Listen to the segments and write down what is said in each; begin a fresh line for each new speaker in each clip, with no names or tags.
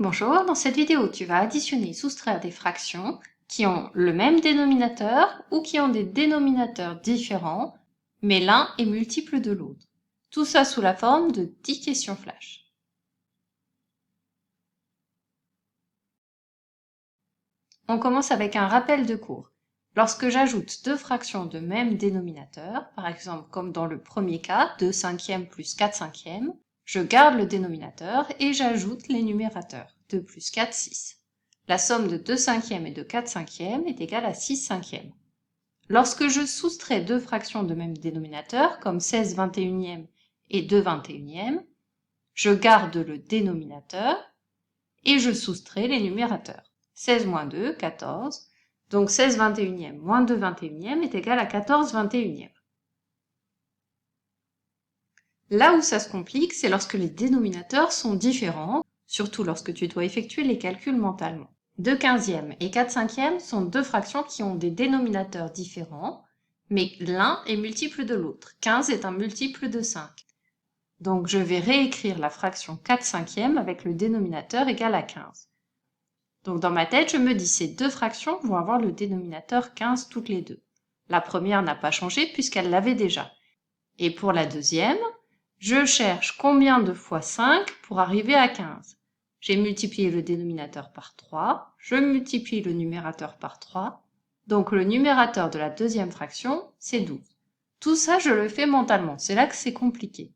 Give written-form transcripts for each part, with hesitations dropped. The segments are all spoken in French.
Bonjour, dans cette vidéo, tu vas additionner et soustraire des fractions qui ont le même dénominateur ou qui ont des dénominateurs différents, mais l'un est multiple de l'autre. Tout ça sous la forme de 10 questions flash. On commence avec un rappel de cours. Lorsque j'ajoute deux fractions de même dénominateur, par exemple comme dans le premier cas, 2 cinquièmes plus 4 cinquièmes, je garde le dénominateur et j'ajoute les numérateurs, 2 plus 4, 6. La somme de 2 cinquièmes et de 4 cinquièmes est égale à 6 cinquièmes. Lorsque je soustrais deux fractions de même dénominateur, comme 16 21e et 2 21e, je garde le dénominateur et je soustrais les numérateurs. 16 moins 2, 14. Donc 16 21e moins 2 21e est égal à 14 21e. Là où ça se complique, c'est lorsque les dénominateurs sont différents, surtout lorsque tu dois effectuer les calculs mentalement. 2 quinzièmes et 4 cinquièmes sont deux fractions qui ont des dénominateurs différents, mais l'un est multiple de l'autre. 15 est un multiple de 5. Donc je vais réécrire la fraction 4 cinquièmes avec le dénominateur égal à 15. Donc dans ma tête, je me dis ces deux fractions vont avoir le dénominateur 15 toutes les deux. La première n'a pas changé puisqu'elle l'avait déjà. Et pour la deuxième, je cherche combien de fois 5 pour arriver à 15. J'ai multiplié le dénominateur par 3, je multiplie le numérateur par 3, donc le numérateur de la deuxième fraction, c'est 12. Tout ça, je le fais mentalement, c'est là que c'est compliqué.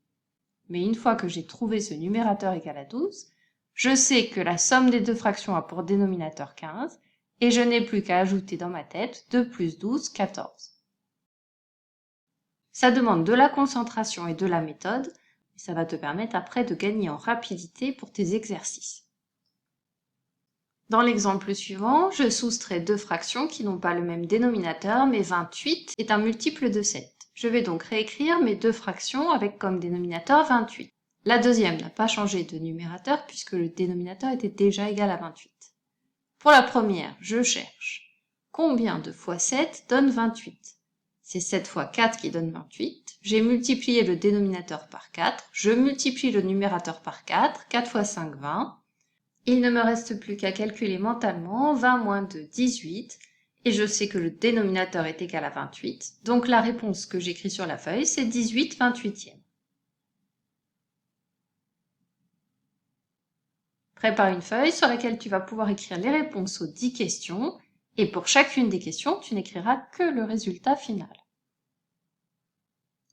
Mais une fois que j'ai trouvé ce numérateur égal à 12, je sais que la somme des deux fractions a pour dénominateur 15, et je n'ai plus qu'à ajouter dans ma tête 2 plus 12, 14. Ça demande de la concentration et de la méthode, et ça va te permettre après de gagner en rapidité pour tes exercices. Dans l'exemple suivant, je soustrais deux fractions qui n'ont pas le même dénominateur, mais 28 est un multiple de 7. Je vais donc réécrire mes deux fractions avec comme dénominateur 28. La deuxième n'a pas changé de numérateur puisque le dénominateur était déjà égal à 28. Pour la première, je cherche combien de fois 7 donne 28. C'est 7 fois 4 qui donne 28. J'ai multiplié le dénominateur par 4. Je multiplie le numérateur par 4. 4 fois 5, 20. Il ne me reste plus qu'à calculer mentalement 20 moins 2, 18. Et je sais que le dénominateur est égal à 28. Donc la réponse que j'écris sur la feuille, c'est 18 28e. Prépare une feuille sur laquelle tu vas pouvoir écrire les réponses aux 10 questions, et pour chacune des questions, tu n'écriras que le résultat final.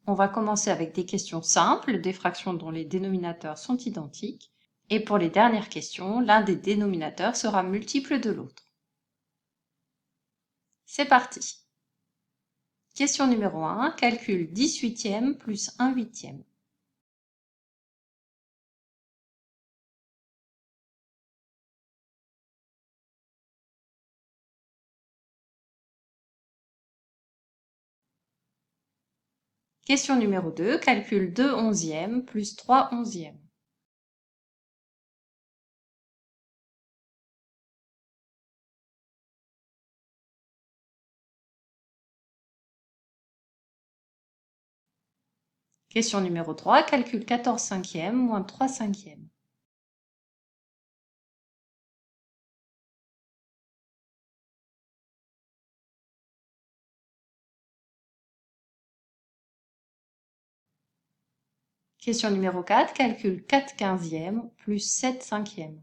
On va commencer avec des questions simples, des fractions dont les dénominateurs sont identiques, et pour les dernières questions, l'un des dénominateurs sera multiple de l'autre. C'est parti. Question numéro 1, calcule 18e plus 1 huitième. Question numéro 2, calcule 2 onzièmes plus 3 onzièmes. Question numéro 3, calcule 14 cinquièmes moins 3 cinquièmes. Question numéro 4, calcule 4 quinzièmes plus 7 cinquièmes.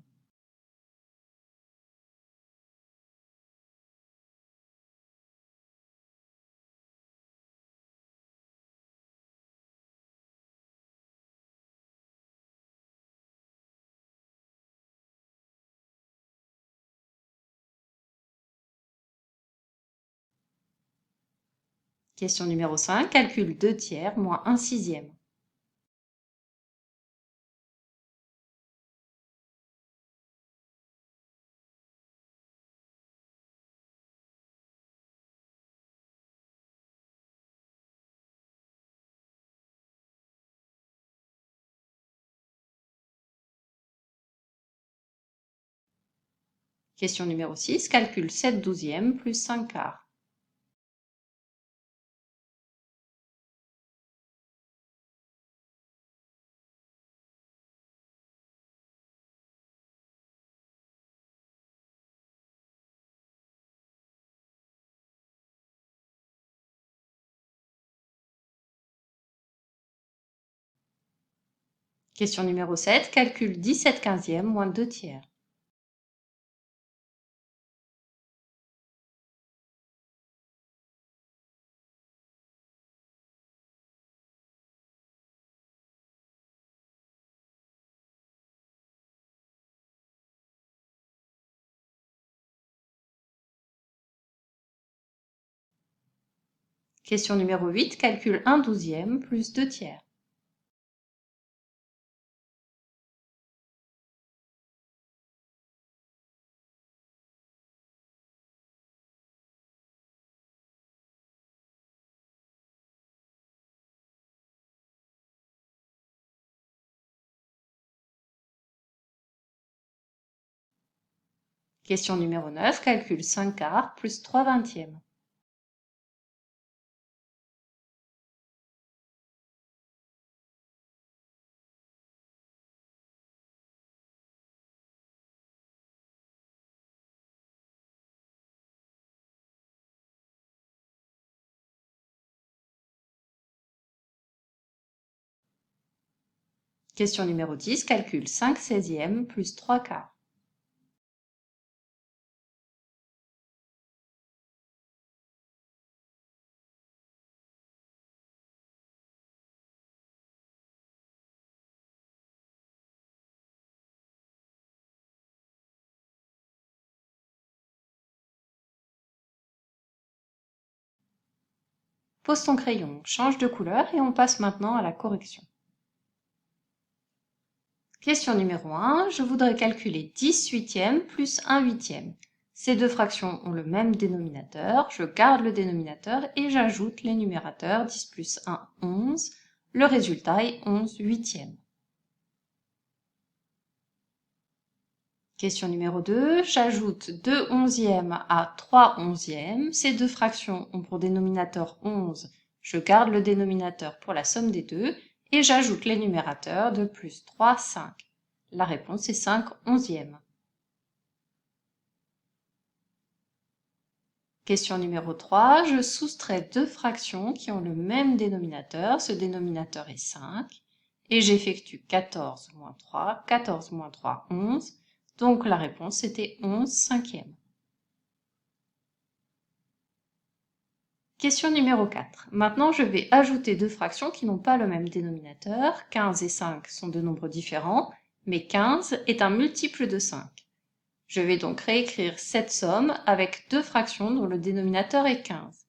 Question numéro 5, calcule 2 tiers moins 1 sixième. Question numéro 6, calcule 7 douzièmes plus 5 quarts. Question numéro 7, calcule 17 quinzièmes moins 2 tiers. Question numéro 8, calcule 1 douzième plus 2 tiers. Question numéro 9, calcule 5 quarts plus 3 vingtièmes. Question numéro 10, calcule 5 seizièmes plus 3 quarts. Pose ton crayon, change de couleur et on passe maintenant à la correction. Question numéro 1, je voudrais calculer 10 huitièmes plus 1 huitième. Ces deux fractions ont le même dénominateur, je garde le dénominateur et j'ajoute les numérateurs 10 plus 1, 11. Le résultat est 11 huitièmes. Question numéro 2, j'ajoute 2 onzièmes à 3 onzièmes. Ces deux fractions ont pour dénominateur 11. Je garde le dénominateur pour la somme des deux et j'ajoute les numérateurs de plus 3, 5. La réponse est 5 onzièmes. Question numéro 3, je soustrais deux fractions qui ont le même dénominateur. Ce dénominateur est 5. Et j'effectue 14 moins 3, 14 moins 3, 11. Donc la réponse était 11 cinquièmes. Question numéro 4. Maintenant, je vais ajouter deux fractions qui n'ont pas le même dénominateur. 15 et 5 sont deux nombres différents, mais 15 est un multiple de 5. Je vais donc réécrire cette somme avec deux fractions dont le dénominateur est 15.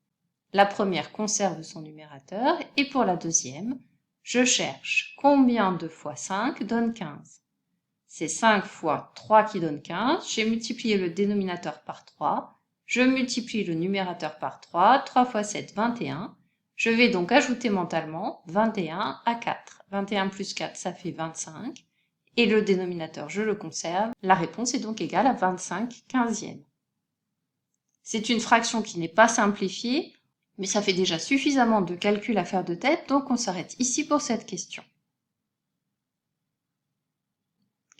La première conserve son numérateur et pour la deuxième, je cherche combien 2 fois 5 donne 15. C'est 5 fois 3 qui donne 15. J'ai multiplié le dénominateur par 3. Je multiplie le numérateur par 3. 3 fois 7, 21. Je vais donc ajouter mentalement 21 à 4. 21 plus 4, ça fait 25. Et le dénominateur, je le conserve. La réponse est donc égale à 25 quinzièmes. C'est une fraction qui n'est pas simplifiée, mais ça fait déjà suffisamment de calculs à faire de tête, donc on s'arrête ici pour cette question.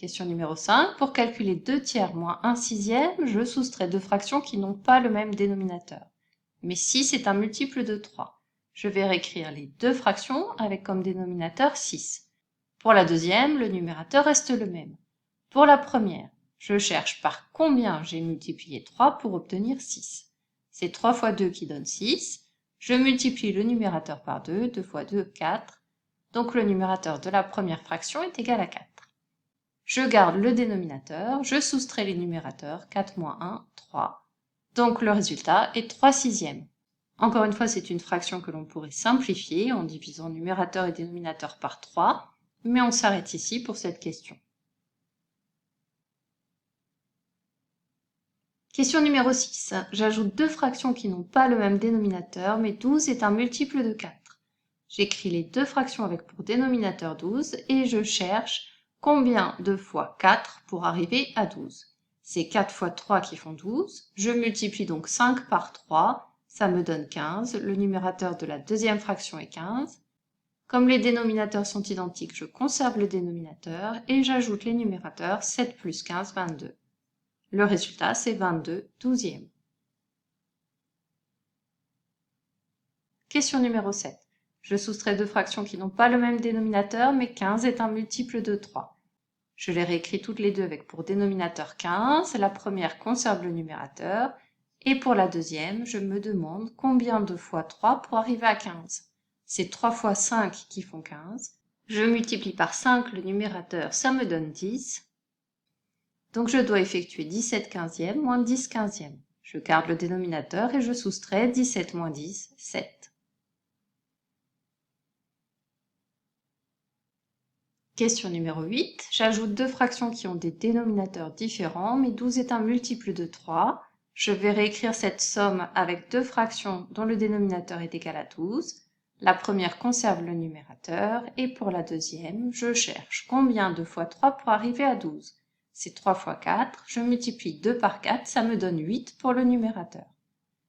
Question numéro 5. Pour calculer 2 tiers moins 1 sixième, je soustrais deux fractions qui n'ont pas le même dénominateur. Mais 6 est un multiple de 3. Je vais réécrire les deux fractions avec comme dénominateur 6. Pour la deuxième, le numérateur reste le même. Pour la première, je cherche par combien j'ai multiplié 3 pour obtenir 6. C'est 3 fois 2 qui donne 6. Je multiplie le numérateur par 2. 2 fois 2, 4. Donc le numérateur de la première fraction est égal à 4. Je garde le dénominateur, je soustrais les numérateurs, 4 moins 1, 3. Donc le résultat est 3 sixièmes. Encore une fois, c'est une fraction que l'on pourrait simplifier en divisant numérateur et dénominateur par 3, mais on s'arrête ici pour cette question. Question numéro 6. J'ajoute deux fractions qui n'ont pas le même dénominateur, mais 12 est un multiple de 4. J'écris les deux fractions avec pour dénominateur 12 et je cherche combien 2 fois 4 pour arriver à 12. C'est 4 fois 3 qui font 12. Je multiplie donc 5 par 3, ça me donne 15. Le numérateur de la deuxième fraction est 15. Comme les dénominateurs sont identiques, je conserve le dénominateur et j'ajoute les numérateurs 7 plus 15, 22. Le résultat, c'est 22 douzièmes. Question numéro 7. Je soustrais deux fractions qui n'ont pas le même dénominateur, mais 15 est un multiple de 3. Je les réécris toutes les deux avec pour dénominateur 15. La première conserve le numérateur. Et pour la deuxième, je me demande combien de fois 3 pour arriver à 15. C'est 3 fois 5 qui font 15. Je multiplie par 5 le numérateur, ça me donne 10. Donc je dois effectuer 17 quinzièmes moins 10 quinzièmes. Je garde le dénominateur et je soustrais 17 moins 10, 7. Question numéro 8. J'ajoute deux fractions qui ont des dénominateurs différents, mais 12 est un multiple de 3. Je vais réécrire cette somme avec deux fractions dont le dénominateur est égal à 12. La première conserve le numérateur, et pour la deuxième, je cherche combien de fois 3 pour arriver à 12. C'est 3 fois 4, je multiplie 2 par 4, ça me donne 8 pour le numérateur.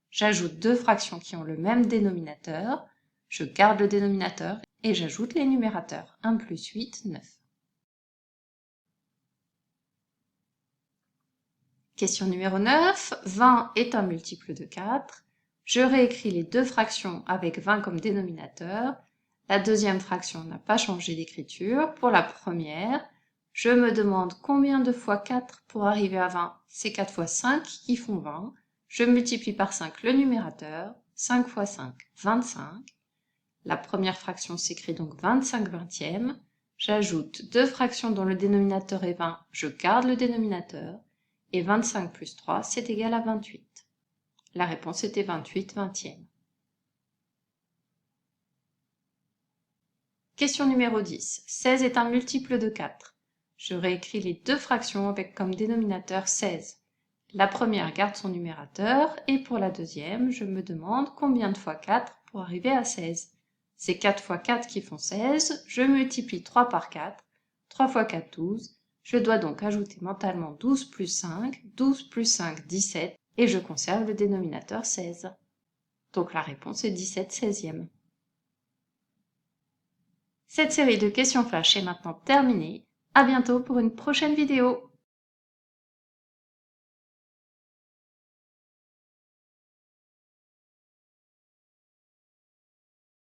J'ajoute deux fractions qui ont le même dénominateur, je garde le dénominateur et j'ajoute les numérateurs. 1 plus 8, 9. Question numéro 9. 20 est un multiple de 4. Je réécris les deux fractions avec 20 comme dénominateur. La deuxième fraction n'a pas changé d'écriture. Pour la première, je me demande combien de fois 4 pour arriver à 20. C'est 4 fois 5 qui font 20. Je multiplie par 5 le numérateur. 5 fois 5, 25. La première fraction s'écrit donc 25 vingtièmes. J'ajoute deux fractions dont le dénominateur est 20, je garde le dénominateur, et 25 plus 3, c'est égal à 28. La réponse était 28 vingtièmes. Question numéro 10. 16 est un multiple de 4. Je réécris les deux fractions avec comme dénominateur 16. La première garde son numérateur, et pour la deuxième, je me demande combien de fois 4 pour arriver à 16. C'est 4 fois 4 qui font 16, je multiplie 3 par 4, 3 fois 4, 12. Je dois donc ajouter mentalement 12 plus 5, 12 plus 5, 17, et je conserve le dénominateur 16. Donc la réponse est 17 16e. Cette série de questions flash est maintenant terminée. À bientôt pour une prochaine vidéo.